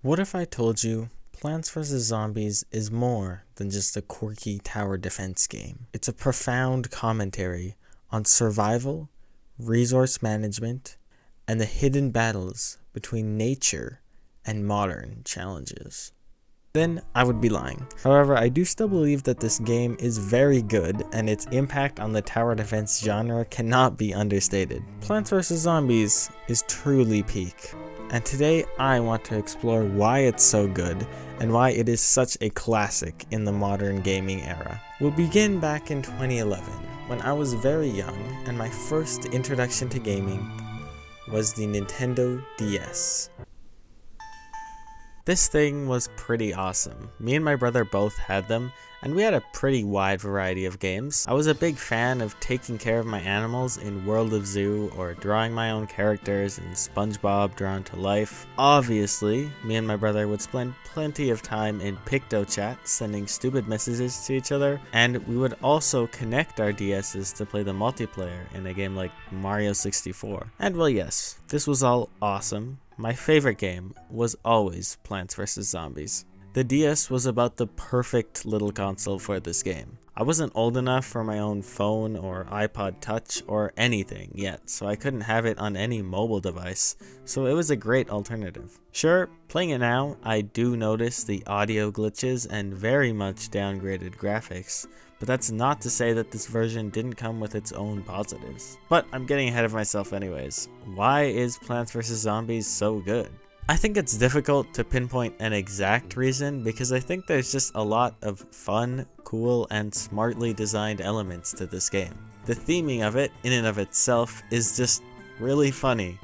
What if I told you Plants vs. Zombies is more than just a quirky tower defense game? It's a profound commentary on survival, resource management, and the hidden battles between nature and modern challenges. Then I would be lying. However, I do still believe that this game is very good, and its impact on the tower defense genre cannot be understated. Plants vs. Zombies is truly peak. And today I want to explore why it's so good and why it is such a classic in the modern gaming era. We'll begin back in 2011 when I was very young and my first introduction to gaming was the Nintendo DS. This thing was pretty awesome. Me and my brother both had them, and we had a pretty wide variety of games. I was a big fan of taking care of my animals in World of Zoo or drawing my own characters in SpongeBob Drawn to Life. Obviously, me and my brother would spend plenty of time in PictoChat sending stupid messages to each other, and we would also connect our DS's to play the multiplayer in a game like Mario 64. And well, yes, this was all awesome. My favorite game was always Plants vs. Zombies. The DS was about the perfect little console for this game. I wasn't old enough for my own phone or iPod Touch or anything yet, so I couldn't have it on any mobile device, so it was a great alternative. Sure, playing it now, I do notice the audio glitches and very much downgraded graphics, but that's not to say that this version didn't come with its own positives. But I'm getting ahead of myself anyways. Why is Plants vs. Zombies so good? I think it's difficult to pinpoint an exact reason because I think there's just a lot of fun, cool, and smartly designed elements to this game. The theming of it, in and of itself, is just really funny.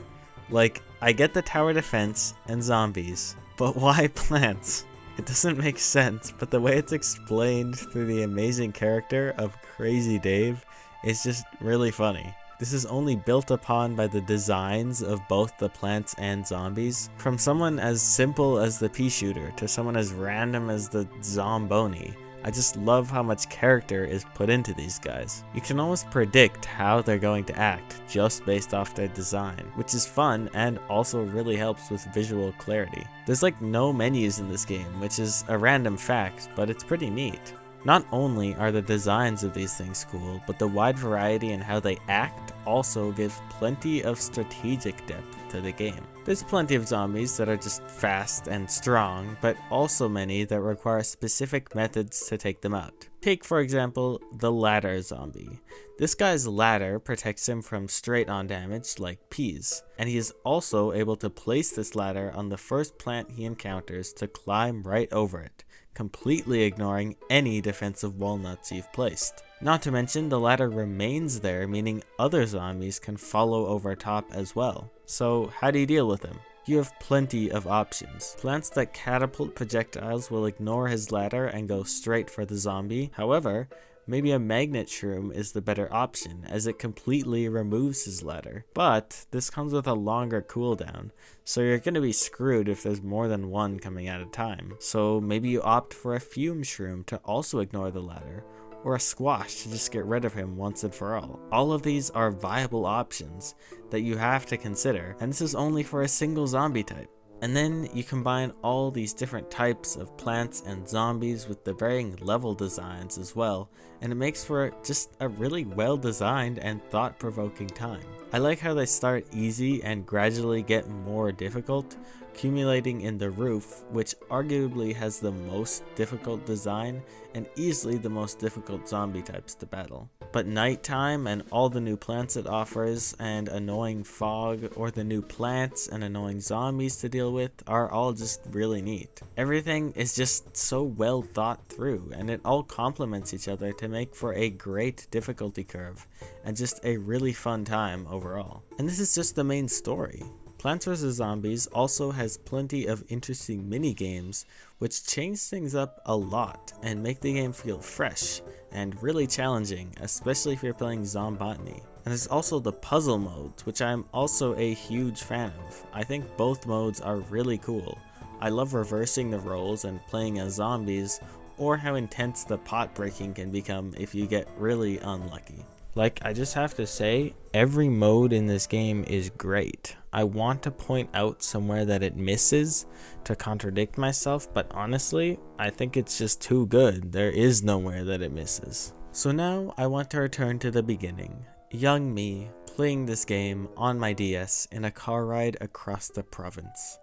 Like, I get the tower defense and zombies, but why plants? It doesn't make sense, but the way it's explained through the amazing character of Crazy Dave is just really funny. This is only built upon by the designs of both the plants and zombies. From someone as simple as the pea shooter to someone as random as the zomboni. I just love how much character is put into these guys. You can almost predict how they're going to act just based off their design, which is fun and also really helps with visual clarity. There's like no menus in this game, which is a random fact, but it's pretty neat. Not only are the designs of these things cool, but the wide variety in how they act also gives plenty of strategic depth to the game. There's plenty of zombies that are just fast and strong, but also many that require specific methods to take them out. Take, for example, the ladder zombie. This guy's ladder protects him from straight-on damage like peas, and he is also able to place this ladder on the first plant he encounters to climb right over it, completely ignoring any defensive walnuts you've placed. Not to mention, the ladder remains there, meaning other zombies can follow over top as well. So how do you deal with him? You have plenty of options. Plants that catapult projectiles will ignore his ladder and go straight for the zombie. However, maybe a magnet shroom is the better option, as it completely removes his ladder. But this comes with a longer cooldown, so you're going to be screwed if there's more than one coming at a time. So maybe you opt for a fume shroom to also ignore the ladder, or a squash to just get rid of him once and for all. All of these are viable options that you have to consider, and this is only for a single zombie type. And then you combine all these different types of plants and zombies with the varying level designs as well, and it makes for just a really well designed and thought-provoking time. I like how they start easy and gradually get more difficult, accumulating in the roof, which arguably has the most difficult design and easily the most difficult zombie types to battle. But nighttime and all the new plants it offers, and annoying fog, or the new plants and annoying zombies to deal with, are all just really neat. Everything is just so well thought through, and it all complements each other to make for a great difficulty curve, and just a really fun time overall. And this is just the main story. Plants vs. Zombies also has plenty of interesting mini-games which change things up a lot and make the game feel fresh and really challenging, especially if you're playing Zombotany. And there's also the puzzle modes, which I'm also a huge fan of. I think both modes are really cool. I love reversing the roles and playing as zombies, or how intense the pot breaking can become if you get really unlucky. Like, I just have to say, every mode in this game is great. I want to point out somewhere that it misses to contradict myself, but honestly, I think it's just too good. There is nowhere that it misses. So now I want to return to the beginning. Young me, playing this game on my DS in a car ride across the province.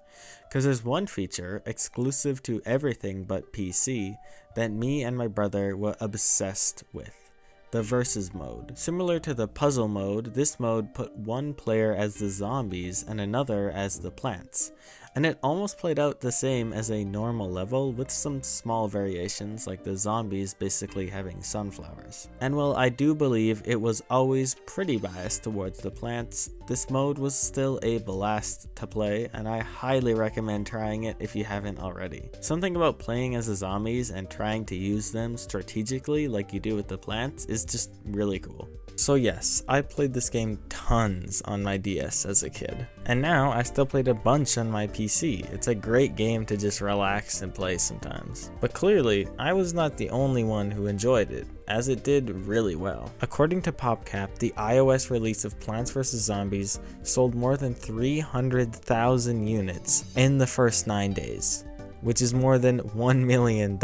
Because there's one feature exclusive to everything but PC that me and my brother were obsessed with. The versus mode. Similar to the puzzle mode, this mode put one player as the zombies and another as the plants. And it almost played out the same as a normal level with some small variations, like the zombies basically having sunflowers. And while I do believe it was always pretty biased towards the plants, this mode was still a blast to play, and I highly recommend trying it if you haven't already. Something about playing as the zombies and trying to use them strategically like you do with the plants is just really cool. So yes, I played this game tons on my DS as a kid, and now I still played a bunch on my PC. It's a great game to just relax and play sometimes. But clearly, I was not the only one who enjoyed it, as it did really well. According to PopCap, the iOS release of Plants vs. Zombies sold more than 300,000 units in the first 9 days, which is more than $1 million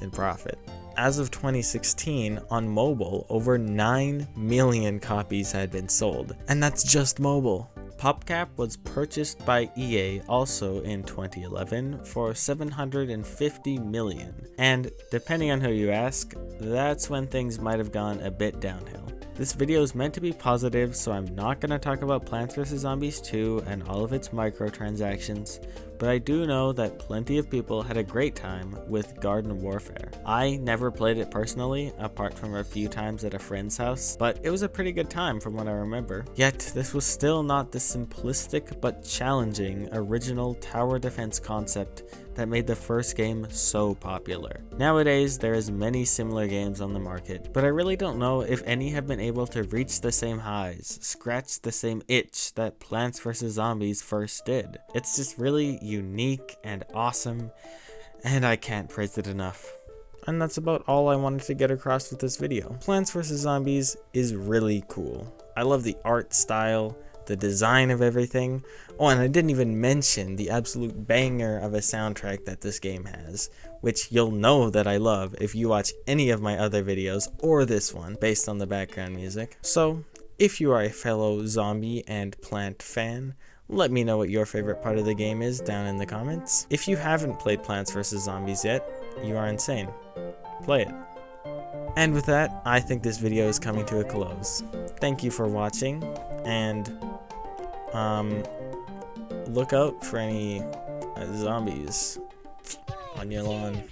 in profit. As of 2016, on mobile, over 9 million copies had been sold, and that's just mobile. PopCap was purchased by EA also in 2011 for $750 million, and depending on who you ask, that's when things might have gone a bit downhill. This video is meant to be positive, so I'm not going to talk about Plants vs. Zombies 2 and all of its microtransactions, but I do know that plenty of people had a great time with Garden Warfare. I never played it personally, apart from a few times at a friend's house, but it was a pretty good time from what I remember. Yet, this was still not the simplistic but challenging original tower defense concept that made the first game so popular. Nowadays, there is many similar games on the market, but I really don't know if any have been able to reach the same highs, scratch the same itch that Plants vs. Zombies first did. It's just really unique and awesome, and I can't praise it enough. And that's about all I wanted to get across with this video. Plants vs. Zombies is really cool. I love the art style, the design of everything. Oh, and I didn't even mention the absolute banger of a soundtrack that this game has, which you'll know that I love if you watch any of my other videos or this one based on the background music. So, if you are a fellow zombie and plant fan, let me know what your favorite part of the game is down in the comments. If you haven't played Plants vs. Zombies yet, you are insane. Play it. And with that, I think this video is coming to a close. Thank you for watching, and look out for any zombies on your lawn.